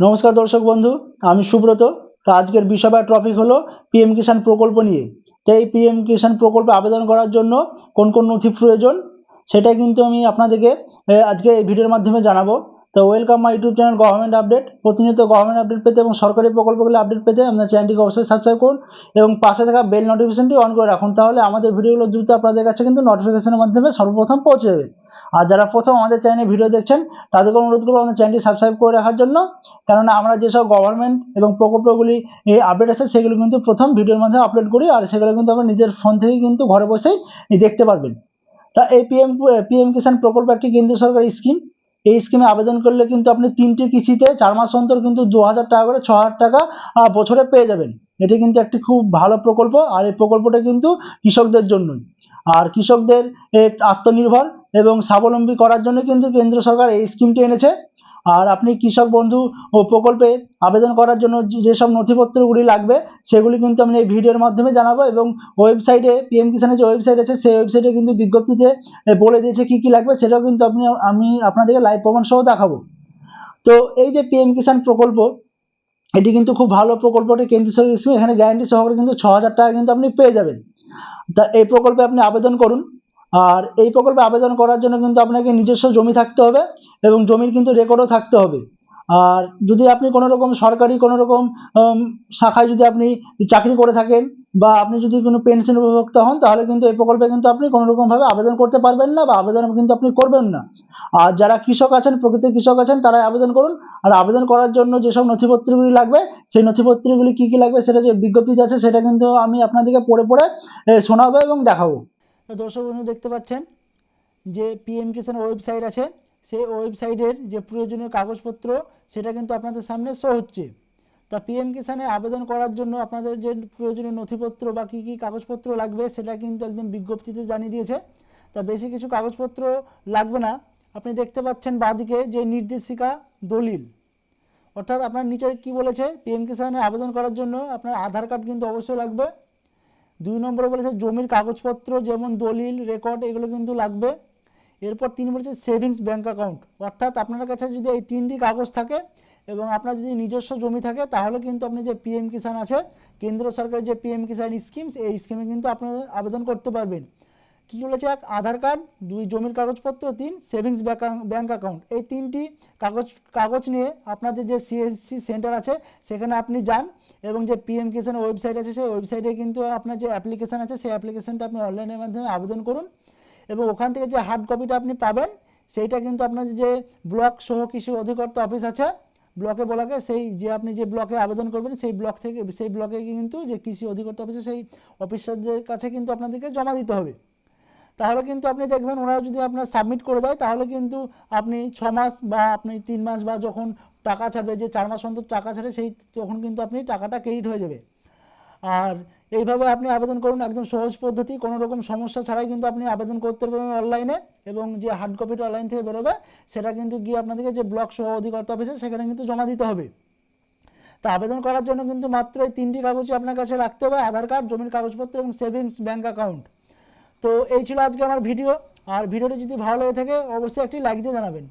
নমস্কার দর্শক বন্ধু, আমি সুব্রত। তো আজকের বিষয় বা টপিক হলো পিএম কিষাণ প্রকল্প নিয়ে। তো এই পিএম কিষাণ প্রকল্পে আবেদন করার জন্য কোন কোন নথি প্রয়োজন সেটাই কিন্তু আমি আপনাদেরকে আজকে এই ভিডিওর মাধ্যমে জানাবো। তো welcome my YouTube channel government update. প্রতিনিয়ত গভর্নমেন্ট আপডেট পেতে এবং সরকারি প্রকল্পগুলো আপডেট পেতে আপনার চ্যানেলটিকে অবশ্যই সাবস্ক্রাইব করুন এবং পাশে থাকা বেল নোটিফিকেশনটি অন করে রাখুন, তাহলে আমাদের ভিডিওগুলো দ্রুত আপনাদের কাছে কিন্তু নোটিফিকেশনের মাধ্যমে সর্বপ্রথম পৌঁছে যাবে। আর যারা প্রথম আমাদের চ্যানেলে ভিডিও দেখছেন তাদেরকে অনুরোধ করবো আমাদের চ্যানেলটি সাবস্ক্রাইব করে রাখার জন্য, কেননা আমরা যেসব গভর্নমেন্ট এবং প্রকল্পগুলি আপডেট আছে সেগুলো কিন্তু প্রথম ভিডিওর মাধ্যমে আপলোড করি, আর সেগুলো কিন্তু আপনার নিজের ফোন থেকে কিন্তু ঘরে বসেই দেখতে পারবেন। তা এই পিএম কিষাণ প্রকল্প একটি কেন্দ্র সরকারি স্কিম। এই স্কিমে আবেদন করলে কিন্তু আপনি 3টি কিস্তিতে 4 মাস অন্তর কিন্তু 2,000 টাকা করে 6,000 টাকা বছরে পেয়ে যাবেন। এটি কিন্তু একটি খুব ভালো প্রকল্প, আর এই প্রকল্পটা কিন্তু কৃষকদের জন্যই। আর কৃষকদের আত্মনির্ভর এবং স্বাবলম্বী করার জন্য কিন্তু কেন্দ্র সরকার এই স্কিমটি এনেছে। আর আপনি কৃষক বন্ধু ও প্রকল্পে আবেদন করার জন্য যেসব নথিপত্রগুলি লাগবে সেগুলি কিন্তু আমি এই ভিডিওর মাধ্যমে জানাবো, এবং ওয়েবসাইটে পিএম কিষাণের যে ওয়েবসাইট আছে সেই ওয়েবসাইটে কিন্তু বিজ্ঞপ্তিতে বলে দিয়েছে কি কি লাগবে, সেটাও কিন্তু আমি আপনাদেরকে লাইভ প্রমাণ সহ দেখাবো। তো এই যে পিএম কিষাণ প্রকল্প, এটি কিন্তু খুব ভালো প্রকল্প, এটি কেন্দ্র সরকার স্কিম। এখানে গ্যারান্টি সহকারে কিন্তু 6,000 টাকা কিন্তু আপনি পেয়ে যাবেন। তা এই প্রকল্পে আপনি আবেদন করুন। আর এই প্রকল্পে আবেদন করার জন্য কিন্তু আপনাকে নিজস্ব জমি থাকতে হবে এবং জমির কিন্তু রেকর্ডও থাকতে হবে। আর যদি আপনি কোনো রকম সরকারি কোনো রকম শাখায় যদি আপনি চাকরি করে থাকেন বা আপনি যদি কোনো পেনশন উপভোক্তা হন, তাহলে কিন্তু এই প্রকল্পে কিন্তু আপনি কোনো রকমভাবে আবেদন করতে পারবেন না বা আবেদন কিন্তু আপনি করবেন না। আর যারা কৃষক আছেন, প্রকৃত কৃষক আছেন, তারাই আবেদন করুন। আর আবেদন করার জন্য যেসব নথিপত্রগুলি লাগবে সেই নথিপত্রগুলি কি কি লাগবে সেটা যে বিজ্ঞপ্তিতে আছে সেটা কিন্তু আমি আপনাদেরকে পড়ে পড়ে শোনাবো এবং দেখাবো। দর্শক বন্ধু, দেখতে পাচ্ছেন যে পিএম কিষাণ ওয়েবসাইট আছে, সেই ওয়েবসাইটের যে প্রয়োজনীয় কাগজপত্র সেটা কিন্তু আপনাদের সামনে শো হচ্ছে। তা পিএম কিষাণে আবেদন করার জন্য আপনাদের যে প্রয়োজনীয় নথিপত্র বা কী কী কাগজপত্র লাগবে সেটা কিন্তু একদম বিজ্ঞপ্তিতে জানিয়ে দিয়েছে। তা বেশি কিছু কাগজপত্র লাগবে না। আপনি দেখতে পাচ্ছেন বাঁদিকে যে নির্দেশিকা দলিল, অর্থাৎ আপনার নিচে কি বলেছে, পিএম কিষাণে আবেদন করার জন্য আপনার আধার কার্ড কিন্তু অবশ্যই লাগবে। 2 নম্বরে বলেছে জমির কাগজপত্র যেমন দলিল, রেকর্ড, এগুলো কিন্তু লাগবে। এরপর 3 বলেছে সেভিংস ব্যাঙ্ক অ্যাকাউন্ট, অর্থাৎ আপনার কাছে যদি এই 3টি কাগজ থাকে এবং আপনার যদি নিজস্ব জমি থাকে তাহলে কিন্তু আপনি যে পিএম কিষাণ আছে, কেন্দ্র সরকারের যে পিএম কিষাণ স্কিম, এই স্কিমে কিন্তু আপনারা আবেদন করতে পারবেন। কী বলেছে, 1 আধার কার্ড, 2 জমির কাগজপত্র, 3 সেভিংস ব্যাঙ্ক অ্যাকাউন্ট। এই 3টি কাগজ নিয়ে আপনাদের যে সিএসসি সেন্টার আছে সেখানে আপনি যান এবং যে পিএম কিষাণ ওয়েবসাইট আছে সেই ওয়েবসাইটে কিন্তু আপনার যে অ্যাপ্লিকেশান আছে সেই অ্যাপ্লিকেশানটা আপনি অনলাইনের মাধ্যমে আবেদন করুন এবং ওখান থেকে যে হার্ড কপিটা আপনি পাবেন সেইটা কিন্তু আপনার যে ব্লক সহ কৃষি অধিকর্তা অফিস আছে ব্লকে বলাকে, সেই যে আপনি যে ব্লকে আবেদন করবেন সেই ব্লক থেকে, সেই ব্লকে কিন্তু যে কৃষি অধিকর্তা অফিসে সেই অফিসারদের কাছে কিন্তু আপনাদেরকে জমা দিতে হবে। তাহলে কিন্তু আপনি দেখবেন ওরা যদি আপনার সাবমিট করে দেয় তাহলে কিন্তু আপনি 6 মাস বা আপনি 3 মাস বা যখন টাকা ছাড়বে, যে 4 মাস অন্তর টাকা ছাড়ে, সেই তখন কিন্তু আপনি টাকাটা ক্রেডিট হয়ে যাবে। আর এইভাবে আপনি আবেদন করুন, একদম সহজ পদ্ধতি, কোনো রকম সমস্যা ছাড়াই কিন্তু আপনি আবেদন করতে পারবেন অনলাইনে। এবং যে হার্ড কপিটা অনলাইন থেকে বেরোবে সেটা কিন্তু গিয়ে আপনাদেরকে যে ব্লক সহ অধিকর্তা অফিসে সেখানে কিন্তু জমা দিতে হবে। তা আবেদন করার জন্য কিন্তু মাত্র এই 3টি কাগজই আপনার কাছে রাখতে হবে, আধার কার্ড, জমির কাগজপত্র এবং সেভিংস ব্যাঙ্ক অ্যাকাউন্ট। তো এই ছিল আজকে আমার ভিডিও। আর ভিডিওটি যদি ভালো লেগে থাকে অবশ্যই একটি লাইক দিয়ে জানাবেন।